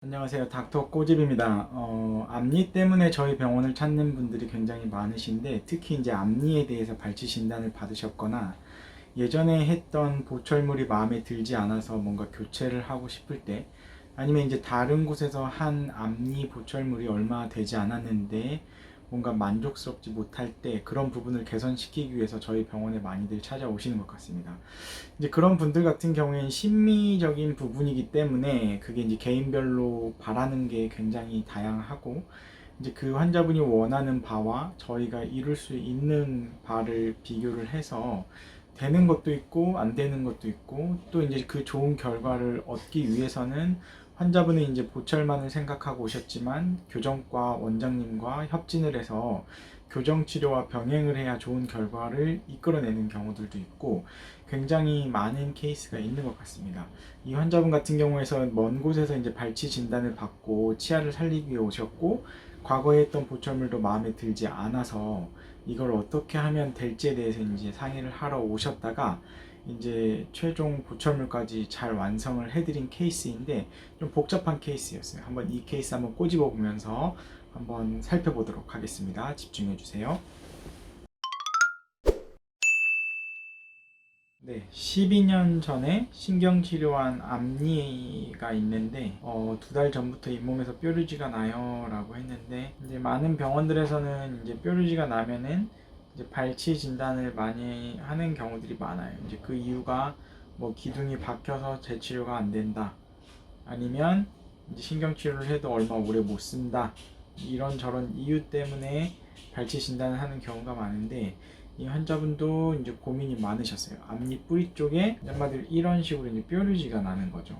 안녕하세요. 닥터 꼬집입니다. 앞니 때문에 저희 병원을 찾는 분들이 굉장히 많으신데, 특히 이제 앞니에 대해서 발치 진단을 받으셨거나, 예전에 했던 보철물이 마음에 들지 않아서 뭔가 교체를 하고 싶을 때, 아니면 이제 다른 곳에서 한 앞니 보철물이 얼마 되지 않았는데, 뭔가 만족스럽지 못할 때 그런 부분을 개선시키기 위해서 저희 병원에 많이들 찾아오시는 것 같습니다. 이제 그런 분들 같은 경우에는 심미적인 부분이기 때문에 그게 이제 개인별로 바라는 게 굉장히 다양하고, 이제 그 환자분이 원하는 바와 저희가 이룰 수 있는 바를 비교를 해서 되는 것도 있고 안 되는 것도 있고, 또 이제 그 좋은 결과를 얻기 위해서는 환자분은 이제 보철만을 생각하고 오셨지만 교정과 원장님과 협진을 해서 교정 치료와 병행을 해야 좋은 결과를 이끌어내는 경우들도 있고, 굉장히 많은 케이스가 있는 것 같습니다. 이 환자분 같은 경우에서 먼 곳에서 이제 발치 진단을 받고 치아를 살리기 위해 오셨고, 과거에 했던 보철물도 마음에 들지 않아서 이걸 어떻게 하면 될지에 대해서 이제 상의를 하러 오셨다가, 이제 최종 보철물까지 잘 완성을 해드린 케이스인데, 좀 복잡한 케이스였어요. 한번 이 케이스 한번 꼬집어 보면서 한번 살펴보도록 하겠습니다. 집중해 주세요. 네, 12년 전에 신경치료한 앞니가 있는데, 2달 전부터 잇몸에서 뾰루지가 나요 라고 했는데, 이제 많은 병원들에서는 이제 뾰루지가 나면은 이제 발치 진단을 많이 하는 경우들이 많아요. 이제 그 이유가 뭐 기둥이 박혀서 재치료가 안 된다, 아니면 이제 신경치료를 해도 얼마 오래 못 쓴다, 이런저런 이유 때문에 발치 진단을 하는 경우가 많은데, 이 환자분도 이제 고민이 많으셨어요. 앞니 뿌리 쪽에 한마디로 이런 식으로 이제 뾰루지가 나는 거죠.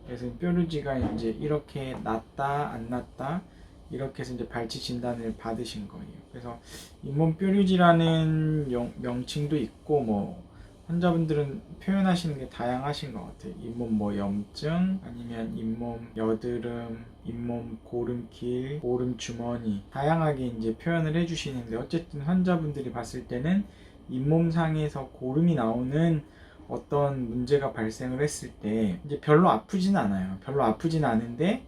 그래서 뾰루지가 이제 이렇게 났다 안 났다, 이렇게 해서 이제 발치 진단을 받으신 거예요. 그래서 잇몸 뾰루지라는 명칭도 있고, 뭐 환자분들은 표현하시는 게 다양하신 것 같아요. 잇몸 뭐 염증, 아니면 잇몸 여드름, 잇몸 고름길, 고름 주머니, 다양하게 이제 표현을 해주시는데, 어쨌든 환자분들이 봤을 때는 잇몸상에서 고름이 나오는 어떤 문제가 발생을 했을 때 이제 별로 아프진 않아요. 별로 아프진 않은데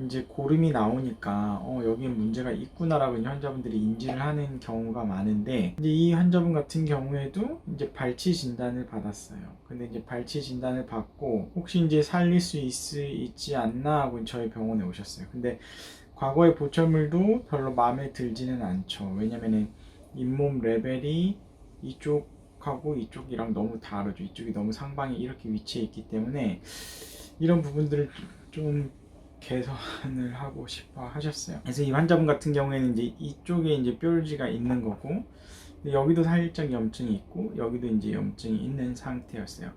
이제 고름이 나오니까 여기에 문제가 있구나라고 이제 환자분들이 인지를 하는 경우가 많은데, 이제 이 환자분 같은 경우에도 이제 발치 진단을 받았어요. 근데 이제 발치 진단을 받고 혹시 이제 살릴 수 있지 않나 하고 저희 병원에 오셨어요. 근데 과거의 보철물도 별로 마음에 들지는 않죠. 왜냐면은 잇몸 레벨이 이쪽하고 이쪽이랑 너무 다르죠. 이쪽이 너무 상방에 이렇게 위치해 있기 때문에 이런 부분들을 좀 개선을 하고 싶어 하셨어요. 그래서 이 환자분 같은 경우에는 이제 이쪽에 이제 뾰루지가 있는 거고, 여기도 살짝 염증이 있고 여기도 이제 염증이 있는 상태였어요.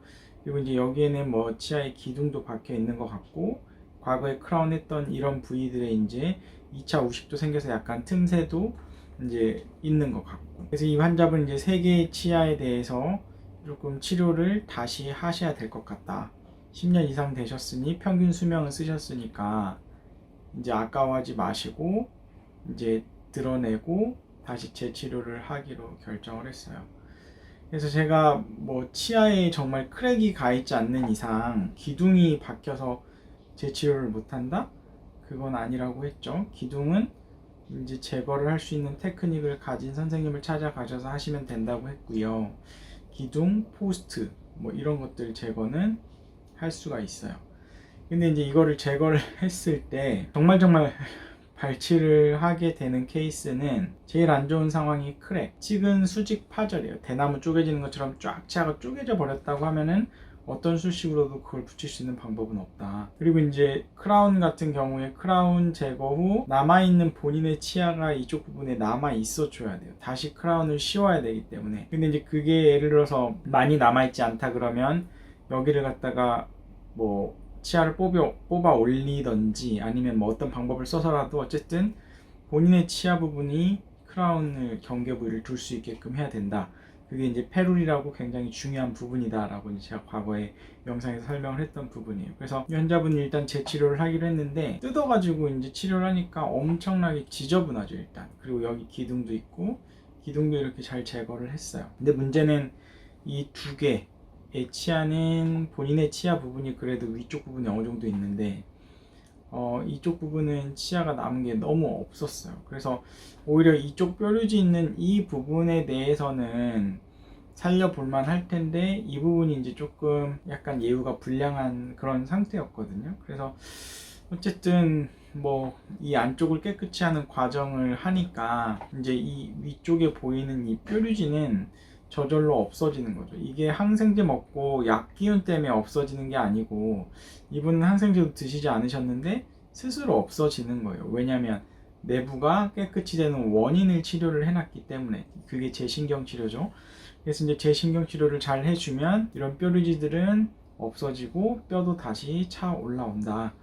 그리고 이제 여기에는 뭐 치아에 기둥도 박혀 있는 것 같고, 과거에 크라운 했던 이런 부위들에 이제 2차 우식도 생겨서 약간 틈새도 이제 있는 것 같고, 그래서 이 환자분 이제 세 개의 치아에 대해서 조금 치료를 다시 하셔야 될 것 같다. 10년 이상 되셨으니 평균 수명을 쓰셨으니까 이제 아까워하지 마시고 이제 드러내고 다시 재치료를 하기로 결정을 했어요. 그래서 제가 뭐 치아에 정말 크랙이 가 있지 않는 이상 기둥이 박혀서 재치료를 못한다? 그건 아니라고 했죠. 기둥은 이제 제거를 할 수 있는 테크닉을 가진 선생님을 찾아가셔서 하시면 된다고 했고요. 기둥, 포스트 뭐 이런 것들 제거는 할 수가 있어요. 근데 이제 이거를 제거를 했을 때 정말 발치를 하게 되는 케이스는, 제일 안 좋은 상황이 크랙, 찍은 수직 파절이에요. 대나무 쪼개지는 것처럼 쫙 치아가 쪼개져 버렸다고 하면은 어떤 수식으로도 그걸 붙일 수 있는 방법은 없다. 그리고 이제 크라운 같은 경우에 크라운 제거 후 남아있는 본인의 치아가 이쪽 부분에 남아 있어 줘야 돼요. 다시 크라운을 씌워야 되기 때문에. 근데 이제 그게 예를 들어서 많이 남아있지 않다 그러면 여기를 갖다가 뭐 치아를 뽑아 올리던지, 아니면 뭐 어떤 방법을 써서라도 어쨌든 본인의 치아 부분이 크라운을 경계 부위를 둘 수 있게끔 해야 된다. 그게 이제 페룰이라고 굉장히 중요한 부분이다 라고 제가 과거에 영상에서 설명을 했던 부분이에요. 그래서 이 환자분이 일단 재치료를 하기로 했는데, 뜯어가지고 이제 치료를 하니까 엄청나게 지저분하죠 일단. 그리고 여기 기둥도 있고 기둥도 이렇게 잘 제거를 했어요. 근데 문제는 이 두 개의 치아는 본인의 치아 부분이 그래도 위쪽 부분이 어느 정도 있는데, 이쪽 부분은 치아가 남은 게 너무 없었어요. 그래서 오히려 이쪽 뾰루지 있는 이 부분에 대해서는 살려볼만 할 텐데 이 부분이 이제 조금 약간 예후가 불량한 그런 상태였거든요. 그래서 어쨌든 뭐 이 안쪽을 깨끗이 하는 과정을 하니까 이제 이 위쪽에 보이는 이 뾰루지는 저절로 없어지는 거죠. 이게 항생제 먹고 약 기운 때문에 없어지는 게 아니고 이분은 항생제도 드시지 않으셨는데 스스로 없어지는 거예요. 왜냐하면 내부가 깨끗이 되는 원인을 치료를 해놨기 때문에. 그게 재신경 치료죠. 그래서 이제 재신경 치료를 잘 해주면 이런 뾰루지들은 없어지고 뼈도 다시 차 올라온다.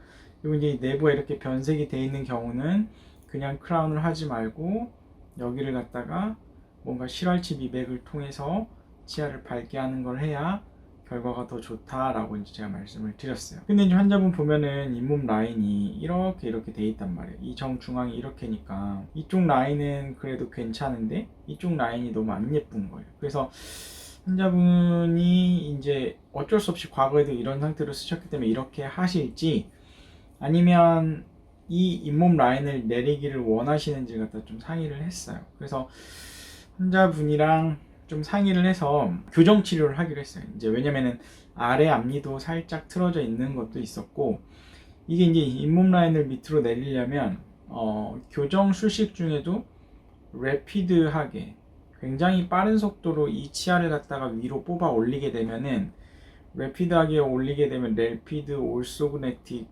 그리고 이제 내부에 이렇게 변색이 되어 있는 경우는 그냥 크라운을 하지 말고 여기를 갖다가 뭔가 실활치 미백을 통해서 치아를 밝게 하는 걸 해야 결과가 더 좋다라고 이제 제가 말씀을 드렸어요. 근데 이제 환자분 보면은 잇몸 라인이 이렇게 돼 있단 말이에요. 이 정중앙이 이렇게니까 이쪽 라인은 그래도 괜찮은데 이쪽 라인이 너무 안 예쁜 거예요. 그래서 환자분이 이제 어쩔 수 없이 과거에도 이런 상태로 쓰셨기 때문에 이렇게 하실지 아니면 이 잇몸 라인을 내리기를 원하시는지 갖다 좀 상의를 했어요. 그래서 환자분이랑 좀 상의를 해서 교정 치료를 하기로 했어요. 이제 왜냐면은 아래 앞니도 살짝 틀어져 있는 것도 있었고 이게 이제 잇몸 라인을 밑으로 내리려면 교정 수식 중에도 래피드하게 굉장히 빠른 속도로 이 치아를 갖다가 위로 뽑아 올리게 되면은 래피드하게 올리게 되면 래피드 올소그네틱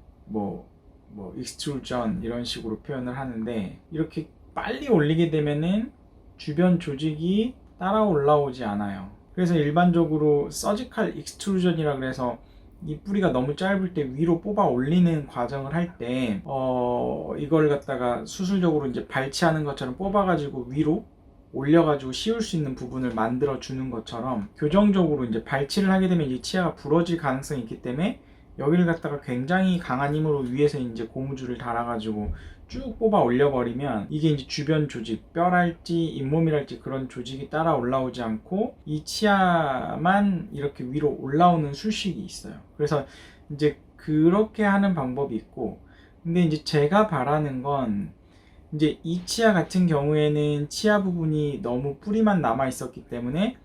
익스트루전 이런 식으로 표현을 하는데 이렇게 빨리 올리게 되면은 주변 조직이 따라 올라오지 않아요. 그래서 일반적으로 서지컬 익스트루전이라 그래서 이 뿌리가 너무 짧을 때 위로 뽑아 올리는 과정을 할 때 이걸 갖다가 수술적으로 이제 발치하는 것처럼 뽑아가지고 위로 올려가지고 씌울 수 있는 부분을 만들어 주는 것처럼 교정적으로 이제 발치를 하게 되면 이 치아가 부러질 가능성이 있기 때문에 여기를 갖다가 굉장히 강한 힘으로 위에서 이제 고무줄을 달아가지고 쭉 뽑아 올려버리면 이게 이제 주변 조직, 뼈랄지 잇몸이랄지 그런 조직이 따라 올라오지 않고 이 치아만 이렇게 위로 올라오는 수식이 있어요. 그래서 이제 그렇게 하는 방법이 있고, 근데 이제 제가 바라는 건 이제 이 치아 같은 경우에는 치아 부분이 너무 뿌리만 남아 있었기 때문에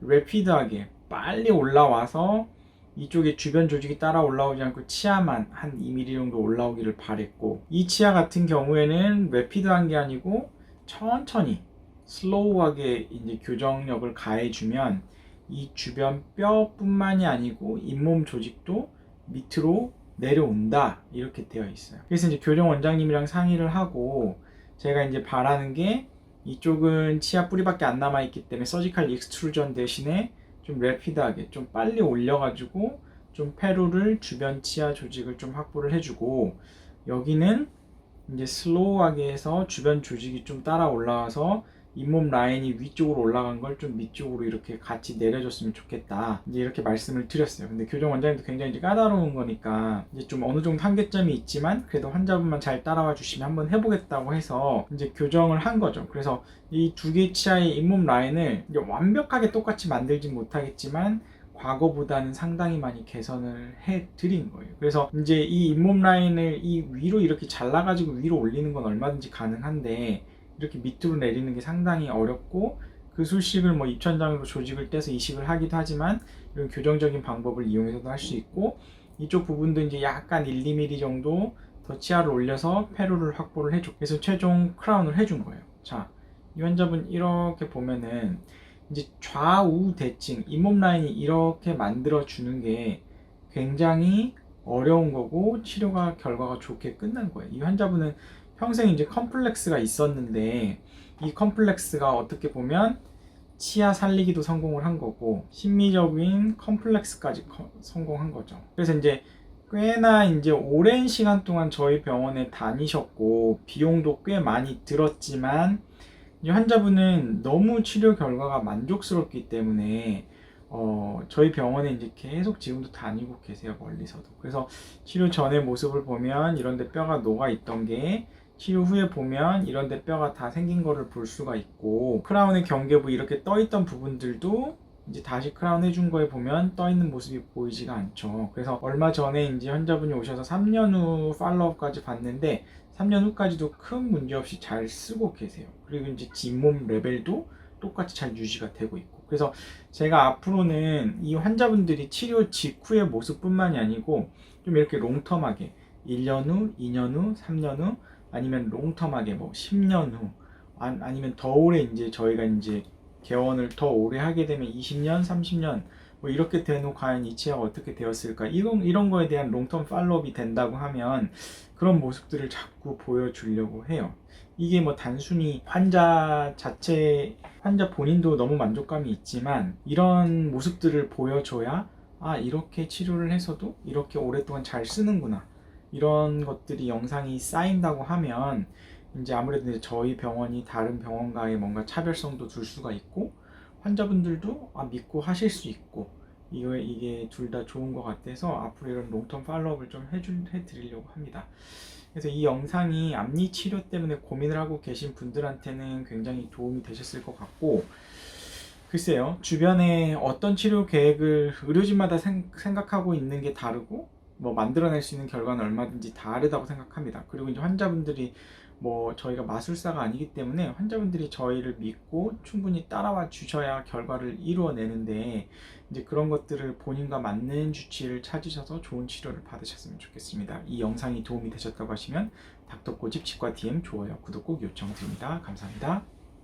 래피드하게 빨리 올라와서 이쪽에 주변 조직이 따라 올라오지 않고 치아만 한 2mm 정도 올라오기를 바랬고, 이 치아 같은 경우에는 래피드한 게 아니고 천천히 슬로우하게 이제 교정력을 가해주면 이 주변 뼈뿐만이 아니고 잇몸 조직도 밑으로 내려온다 이렇게 되어 있어요. 그래서 이제 교정 원장님이랑 상의를 하고 제가 이제 바라는 게 이쪽은 치아 뿌리밖에 안 남아 있기 때문에 서지컬 익스트루전 대신에 좀 래피드하게 좀 빨리 올려가지고 좀 페루를 주변 치아 조직을 좀 확보를 해주고, 여기는 이제 슬로우하게 해서 주변 조직이 좀 따라 올라와서 잇몸 라인이 위쪽으로 올라간 걸 좀 밑쪽으로 이렇게 같이 내려줬으면 좋겠다 이제 이렇게 말씀을 드렸어요. 근데 교정 원장님도 굉장히 이제 까다로운 거니까 이제 좀 어느 정도 한계점이 있지만 그래도 환자분만 잘 따라와 주시면 한번 해보겠다고 해서 이제 교정을 한 거죠. 그래서 이 두 개 치아의 잇몸 라인을 이제 완벽하게 똑같이 만들진 못하겠지만 과거보다는 상당히 많이 개선을 해 드린 거예요. 그래서 이제 이 잇몸 라인을 이 위로 이렇게 잘라가지고 위로 올리는 건 얼마든지 가능한데 이렇게 밑으로 내리는 게 상당히 어렵고, 그 술식을 뭐 입천장으로 조직을 떼서 이식을 하기도 하지만 이런 교정적인 방법을 이용해서도 할 수 있고, 이쪽 부분도 이제 약간 1, 2mm 정도 더 치아를 올려서 페루를 확보를 해줘. 그래서 최종 크라운을 해준 거예요. 자, 이 환자분 이렇게 보면은 이제 좌우 대칭 잇몸 라인이 이렇게 만들어 주는 게 굉장히 어려운 거고 치료가 결과가 좋게 끝난 거예요. 이 환자분은 평생 이제 컴플렉스가 있었는데 이 컴플렉스가 어떻게 보면 치아 살리기도 성공을 한 거고 심미적인 컴플렉스까지 성공한 거죠. 그래서 이제 꽤나 이제 오랜 시간 동안 저희 병원에 다니셨고 비용도 꽤 많이 들었지만 이 환자분은 너무 치료 결과가 만족스럽기 때문에 저희 병원에 이제 계속 지금도 다니고 계세요, 멀리서도. 그래서 치료 전의 모습을 보면 이런데 뼈가 녹아 있던 게 치료 후에 보면 이런데 뼈가 다 생긴 거를 볼 수가 있고, 크라운의 경계부 이렇게 떠 있던 부분들도 이제 다시 크라운 해준 거에 보면 떠 있는 모습이 보이지가 않죠. 그래서 얼마 전에 이제 환자분이 오셔서 3년 후 팔로우업까지 봤는데 3년 후까지도 큰 문제 없이 잘 쓰고 계세요. 그리고 이제 잇몸 레벨도 똑같이 잘 유지가 되고 있고. 그래서 제가 앞으로는 이 환자분들이 치료 직후의 모습뿐만이 아니고 좀 이렇게 롱텀하게 1년 후, 2년 후, 3년 후 아니면 롱텀하게 뭐 10년 후 아니면 더 오래 이제 저희가 이제 개원을 더 오래 하게 되면 20년, 30년 뭐 이렇게 된 후 과연 이 치아가 어떻게 되었을까 이런 거에 대한 롱텀 팔로업이 된다고 하면 그런 모습들을 자꾸 보여주려고 해요. 이게 뭐 단순히 환자 본인도 너무 만족감이 있지만 이런 모습들을 보여줘야 아 이렇게 치료를 해서도 이렇게 오랫동안 잘 쓰는구나 이런 것들이 영상이 쌓인다고 하면 이제 아무래도 이제 저희 병원이 다른 병원과의 뭔가 차별성도 둘 수가 있고 환자분들도 믿고 하실 수 있고 이게 둘 다 좋은 것 같아서 앞으로 이런 롱텀 팔로업을 좀 해드리려고 합니다. 그래서 이 영상이 앞니 치료 때문에 고민을 하고 계신 분들한테는 굉장히 도움이 되셨을 것 같고 글쎄요 주변에 어떤 치료 계획을 의료진마다 생각하고 있는 게 다르고 뭐 만들어낼 수 있는 결과는 얼마든지 다르다고 생각합니다. 그리고 이제 환자분들이 뭐 저희가 마술사가 아니기 때문에 환자분들이 저희를 믿고 충분히 따라와 주셔야 결과를 이루어내는데 이제 그런 것들을 본인과 맞는 주치의를 찾으셔서 좋은 치료를 받으셨으면 좋겠습니다. 이 영상이 도움이 되셨다고 하시면 닥터꼬집 치과 DM 좋아요 구독 꼭 요청드립니다. 감사합니다.